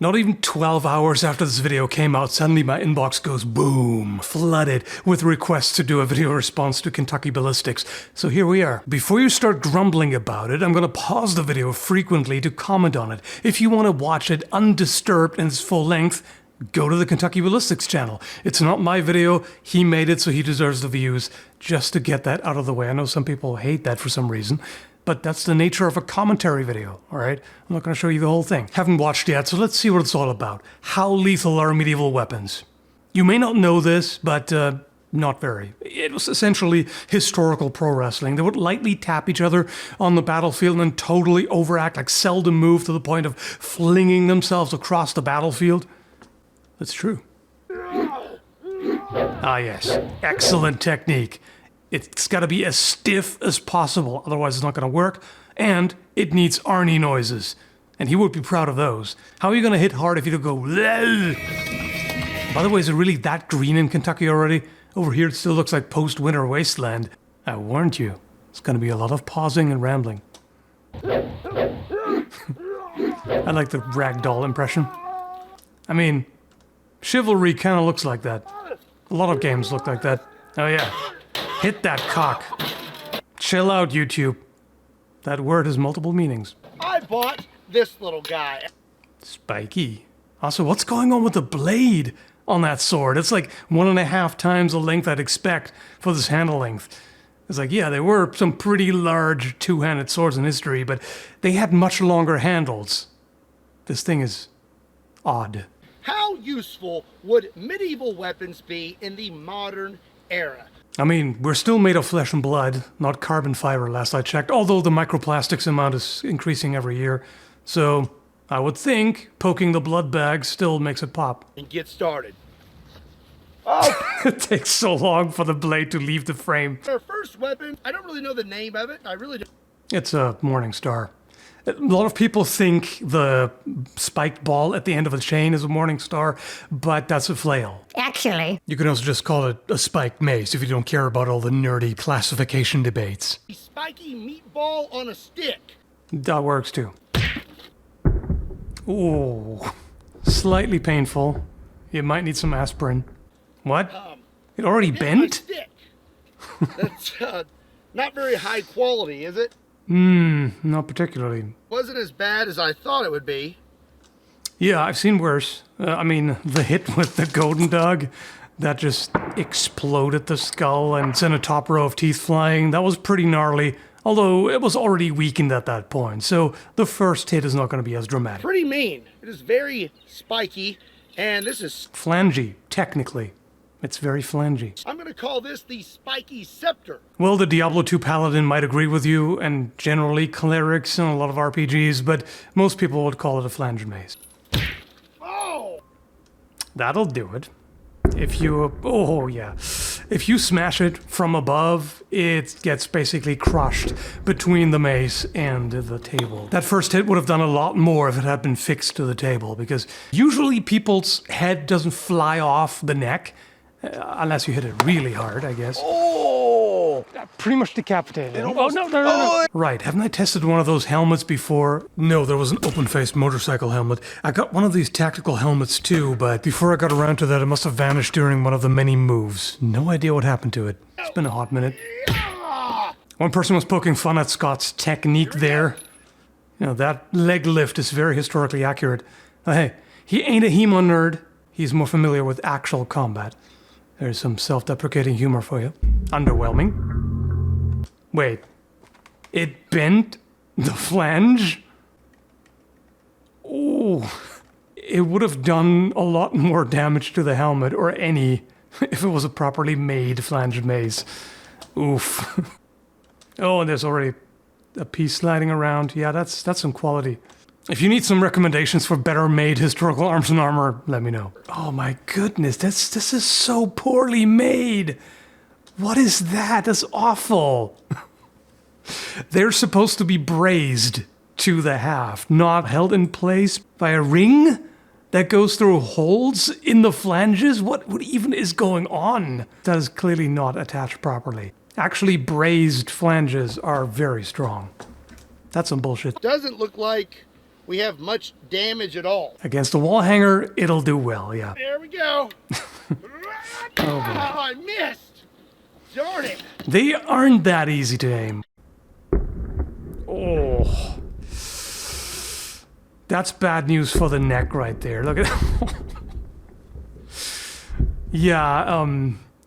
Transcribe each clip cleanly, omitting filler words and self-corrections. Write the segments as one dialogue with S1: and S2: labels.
S1: Not even 12 hours after this video came out, suddenly my inbox goes boom, flooded with requests to do a video response to Kentucky Ballistics. So here we are. Before you start grumbling about it, I'm gonna pause the video frequently to comment on it. If you want to watch it undisturbed in its full length, go to the Kentucky Ballistics channel. It's not my video, he made it so he deserves the views. Just to get that out of the way. I know some people hate that for some reason. But that's the nature of a commentary video, alright? I'm not going to show you the whole thing. Haven't watched yet, so let's see what it's all about. How lethal are medieval weapons? You may not know this, but not very. It was essentially historical pro wrestling. They would lightly tap each other on the battlefield and then totally overact, like seldom move to the point of flinging themselves across the battlefield. That's true. Ah yes, excellent technique. It's got to be as stiff as possible, otherwise it's not going to work, and it needs Arnie noises. And he would be proud of those. How are you going to hit hard if you don't go Lel? By the way, is it really that green in Kentucky already? Over here it still looks like post-winter wasteland. I warned you. It's going to be a lot of pausing and rambling. I like the ragdoll impression. I mean, Chivalry kind of looks like that. A lot of games look like that. Oh yeah. Hit that cock. Chill out, YouTube. That word has multiple meanings.
S2: I bought this little guy.
S1: Spikey. Also, what's going on with the blade on that sword? It's like 1.5 times the length I'd expect for this handle length. It's like, yeah, there were some pretty large two-handed swords in history, but they had much longer handles. This thing is odd.
S2: How useful would medieval weapons be in the modern era?
S1: I mean, we're still made of flesh and blood, not carbon fiber last I checked, although the microplastics amount is increasing every year. So, I would think poking the blood bag still makes it pop.
S2: And get started. Oh!
S1: It takes so long for the blade to leave the frame.
S2: Our first weapon, I don't really know the name of it. I really don't.
S1: It's a Morning Star. A lot of people think the spiked ball at the end of a chain is a Morning Star, but that's a flail.
S3: Actually,
S1: You can also just call it a spiked mace if you don't care about all the nerdy classification debates.
S2: A spiky meatball on a stick.
S1: That works too. Ooh, slightly painful. You might need some aspirin. What? It already
S2: My
S1: bent?
S2: stick. That's not very high quality, is it?
S1: Not particularly.
S2: Wasn't as bad as I thought it would be.
S1: Yeah, I've seen worse. I mean, the hit with the Goedendag, that just exploded the skull and sent a top row of teeth flying. That was pretty gnarly, although it was already weakened at that point, so the first hit is not going to be as dramatic.
S2: Pretty mean. It is very spiky, and this is...
S1: Flangy, technically. It's very flangy.
S2: I'm going to call this the spiky scepter.
S1: Well, the Diablo 2 Paladin might agree with you, and generally clerics in a lot of RPGs, but most people would call it a flanged mace.
S2: Oh!
S1: That'll do it. If you... oh, yeah. If you smash it from above, it gets basically crushed between the mace and the table. That first hit would have done a lot more if it had been fixed to the table, because usually people's head doesn't fly off the neck, unless you hit it really hard, I guess.
S2: Oh!
S1: Pretty much decapitated. Oh, no. Right, haven't I tested one of those helmets before? No, there was an open-faced motorcycle helmet. I got one of these tactical helmets too, but before I got around to that, it must have vanished during one of the many moves. No idea what happened to it. It's been a hot minute. One person was poking fun at Scott's technique there. You know, that leg lift is very historically accurate. Hey, he ain't a Hemo nerd. He's more familiar with actual combat. There's some self-deprecating humor for you. Underwhelming. Wait. It bent the flange? Ooh. It would have done a lot more damage to the helmet, or any, if it was a properly made flanged mace. Oof. Oh, and there's already a piece sliding around. Yeah, that's some quality. If you need some recommendations for better made historical arms and armor, let me know. Oh my goodness, this is so poorly made. What is that? That's awful. They're supposed to be brazed to the haft, not held in place by a ring that goes through holes in the flanges. What even is going on? That is clearly not attached properly. Actually, brazed flanges are very strong. That's some bullshit.
S2: Doesn't look like we have much damage at all.
S1: Against a wall hanger, it'll do well, yeah.
S2: There we go. Oh, I missed. Darn it.
S1: They aren't that easy to aim. Oh. That's bad news for the neck right there. Look at Yeah,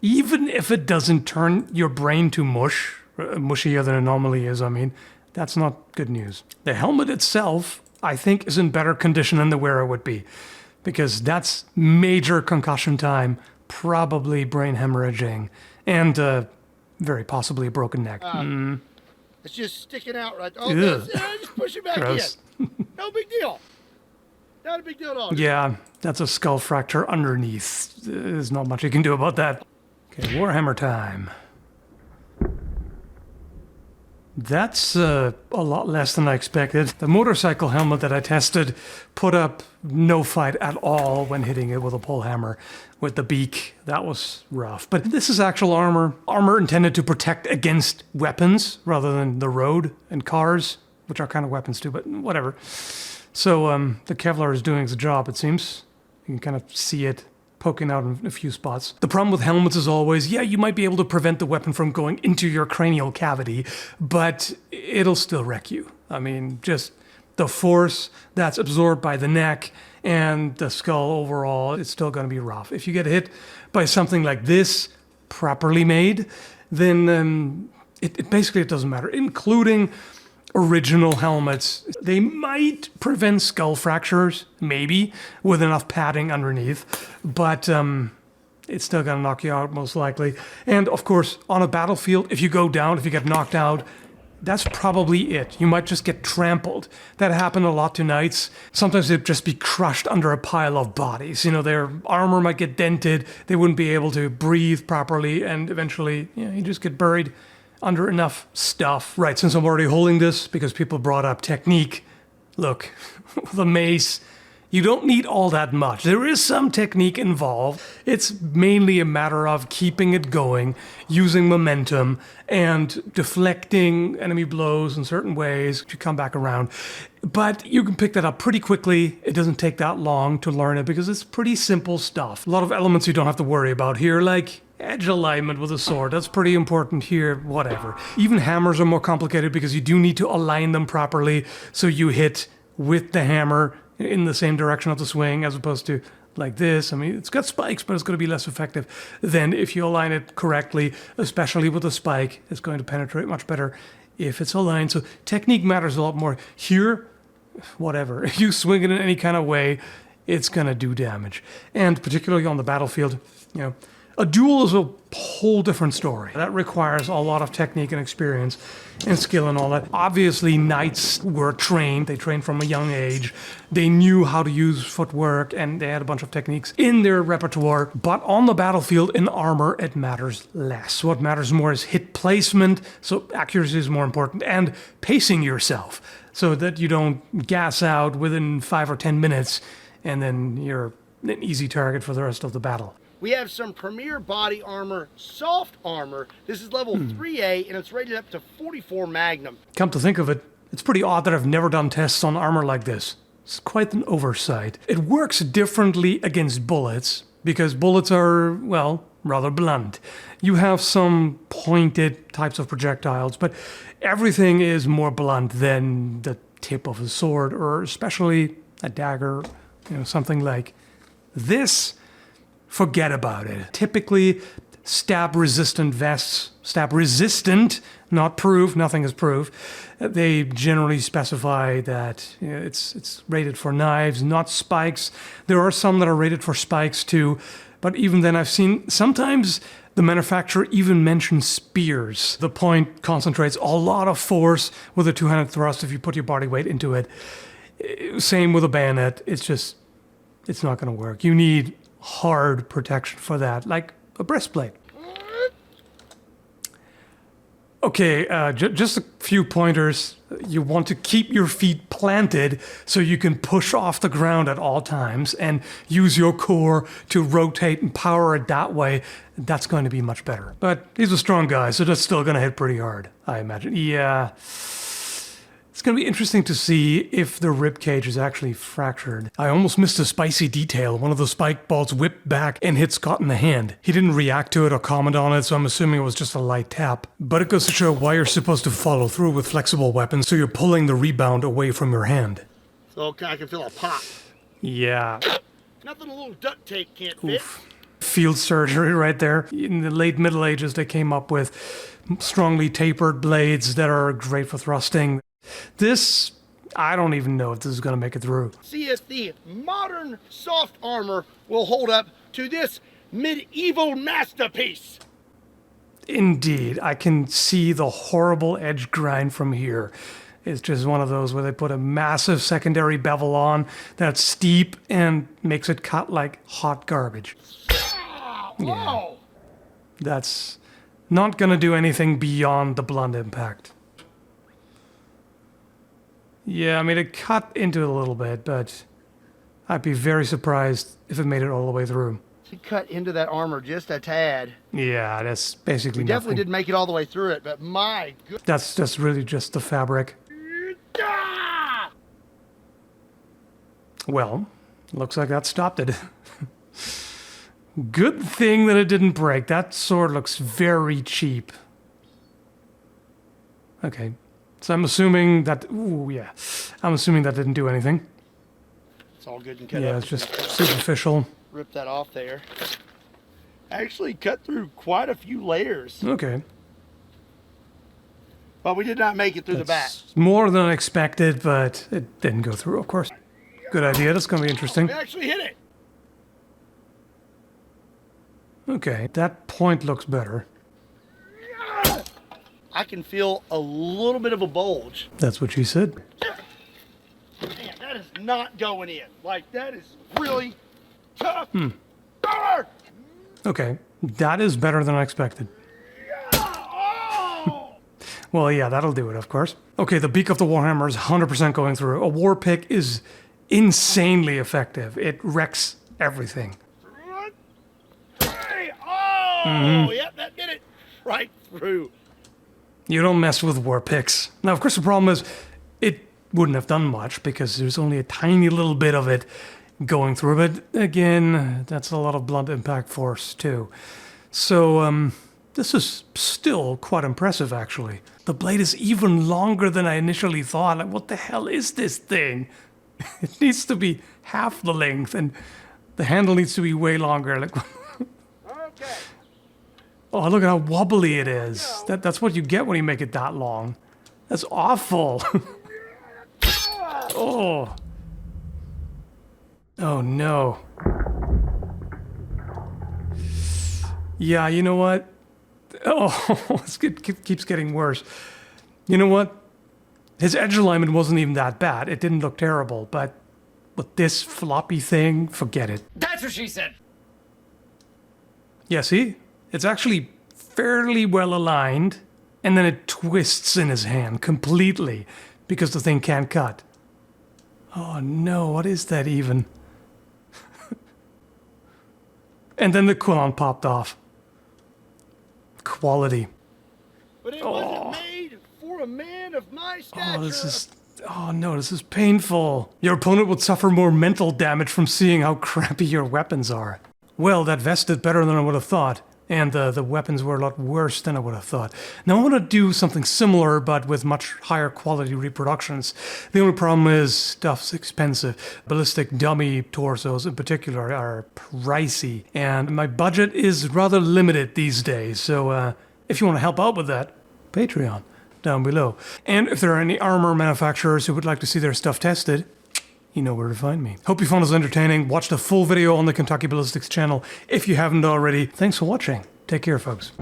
S1: even if it doesn't turn your brain to mush, mushier than it normally is, I mean, that's not good news. The helmet itself, I think, is in better condition than the wearer would be, because that's major concussion time, probably brain hemorrhaging, and very possibly a broken neck.
S2: It's just sticking out right there. Oh, just push it back
S1: Gross.
S2: in. No big deal. Not a big deal at all.
S1: Yeah, that's a skull fracture underneath. There's not much you can do about that. Okay, Warhammer time. That's a lot less than I expected. The motorcycle helmet that I tested put up no fight at all when hitting it with a polehammer with the beak. That was rough. But this is actual armor. Armor intended to protect against weapons rather than the road and cars, which are kind of weapons too, but whatever. So the Kevlar is doing its job, it seems. You can kind of see it poking out in a few spots. The problem with helmets is always, yeah, you might be able to prevent the weapon from going into your cranial cavity, but it'll still wreck you. I mean, just the force that's absorbed by the neck and the skull overall, it's still going to be rough. If you get hit by something like this, properly made, then it basically it doesn't matter, including original helmets. They might prevent skull fractures, maybe, with enough padding underneath, but it's still gonna knock you out most likely. And of course, on a battlefield, if you go down, if you get knocked out, that's probably it. You might just get trampled. That happened a lot to knights. Sometimes they'd just be crushed under a pile of bodies. You know, their armor might get dented, they wouldn't be able to breathe properly, and eventually, you just get buried under enough stuff. Right, since I'm already holding this, because people brought up technique, look, the mace, you don't need all that much. There is some technique involved. It's mainly a matter of keeping it going, using momentum, and deflecting enemy blows in certain ways to come back around. But you can pick that up pretty quickly. It doesn't take that long to learn it because it's pretty simple stuff. A lot of elements you don't have to worry about here, like edge alignment with a sword. That's pretty important here, whatever. Even hammers are more complicated because you do need to align them properly so you hit with the hammer in the same direction of the swing as opposed to like this. I mean, it's got spikes, but it's going to be less effective than if you align it correctly, especially with a spike. It's going to penetrate much better if it's aligned. So technique matters a lot more. Here, whatever. If you swing it in any kind of way, it's going to do damage. And particularly on the battlefield, you know, a duel is a whole different story. That requires a lot of technique and experience and skill and all that. Obviously, knights were trained. They trained from a young age. They knew how to use footwork, and they had a bunch of techniques in their repertoire. But on the battlefield, in armor, it matters less. What matters more is hit placement, so accuracy is more important, and pacing yourself so that you don't gas out within 5 or 10 minutes, and then you're an easy target for the rest of the battle.
S2: We have some Premier Body Armor, soft armor. This is level 3A, and it's rated up to 44 Magnum.
S1: Come to think of it, it's pretty odd that I've never done tests on armor like this. It's quite an oversight. It works differently against bullets, because bullets are, well, rather blunt. You have some pointed types of projectiles, but everything is more blunt than the tip of a sword, or especially a dagger, something like this. Forget about it. Typically, stab-resistant vests, stab-resistant, not proof, nothing is proof. They generally specify that it's rated for knives, not spikes. There are some that are rated for spikes too, but even then I've seen sometimes the manufacturer even mentions spears. The point concentrates a lot of force with a two-handed thrust if you put your body weight into it. Same with a bayonet. It's not going to work. You need hard protection for that, like a breastplate. Okay, just a few pointers. You want to keep your feet planted so you can push off the ground at all times and use your core to rotate and power it that way. That's going to be much better. But he's a strong guy, so that's still going to hit pretty hard, I imagine. Yeah. It's going to be interesting to see if the rib cage is actually fractured. I almost missed a spicy detail. One of the spike balls whipped back and hit Scott in the hand. He didn't react to it or comment on it, so I'm assuming it was just a light tap. But it goes to show why you're supposed to follow through with flexible weapons, so you're pulling the rebound away from your hand.
S2: So I can feel a pop.
S1: Yeah.
S2: Nothing a little duct tape can't
S1: Oof. Field surgery right there. In the late Middle Ages, they came up with strongly tapered blades that are great for thrusting. This, I don't even know if this is going to make it through.
S2: See if the modern soft armor will hold up to this medieval masterpiece.
S1: Indeed, I can see the horrible edge grind from here. It's just one of those where they put a massive secondary bevel on that's steep and makes it cut like hot garbage. Yeah. That's not going to do anything beyond the blunt impact. Yeah, I mean, it cut into it a little bit, but I'd be very surprised if it made it all the way through.
S2: It cut into that armor just a tad.
S1: Yeah, that's basically
S2: We definitely didn't make it all the way through it, but my goodness.
S1: That's really just the fabric. Well, looks like that stopped it. Good thing that it didn't break. That sword looks very cheap. Okay. So I'm assuming that, ooh, yeah. I'm assuming that didn't do anything.
S2: It's all good and cut up.
S1: Yeah, it's just superficial.
S2: Rip that off there. Actually cut through quite a few layers.
S1: Okay.
S2: But we did not make it through the back.
S1: More than expected, but it didn't go through, of course. Good idea. That's going to be interesting.
S2: We actually hit it.
S1: Okay, that point looks better.
S2: I can feel a little bit of a bulge.
S1: That's what she said.
S2: Man, that is not going in. Like, that is really tough. Hard.
S1: Okay, that is better than I expected.
S2: Oh!
S1: Well, yeah, that'll do it, of course. Okay, the beak of the Warhammer is 100% going through. A war pick is insanely effective. It wrecks everything.
S2: Oh, yep, that did it. Right through.
S1: You don't mess with war picks. Now, of course, the problem is it wouldn't have done much because there's only a tiny little bit of it going through. But again, that's a lot of blunt impact force, too. So, this is still quite impressive, actually. The blade is even longer than I initially thought. Like, what the hell is this thing? It needs to be half the length, and the handle needs to be way longer. Like,
S2: Okay.
S1: oh, look at how wobbly it is. That's what you get when you make it that long. That's awful. Oh. Oh, no. Yeah, you know what? Oh, it keeps getting worse. You know what? His edge alignment wasn't even that bad. It didn't look terrible, but with this floppy thing, forget it.
S3: That's what she said.
S1: Yeah, see? It's actually fairly well aligned, and then it twists in his hand completely because the thing can't cut. Oh no, what is that even? And then the quillon popped off. Quality.
S2: But it wasn't made for a man of my stature.
S1: Oh no, this is painful. Your opponent would suffer more mental damage from seeing how crappy your weapons are. Well, that vest did better than I would have thought. And the weapons were a lot worse than I would have thought. Now I want to do something similar, but with much higher quality reproductions. The only problem is stuff's expensive. Ballistic dummy torsos in particular are pricey. And my budget is rather limited these days. So if you want to help out with that, Patreon down below. And if there are any armor manufacturers who would like to see their stuff tested, you know where to find me. Hope you found this entertaining. Watch the full video on the Kentucky Ballistics channel if you haven't already. Thanks for watching. Take care, folks.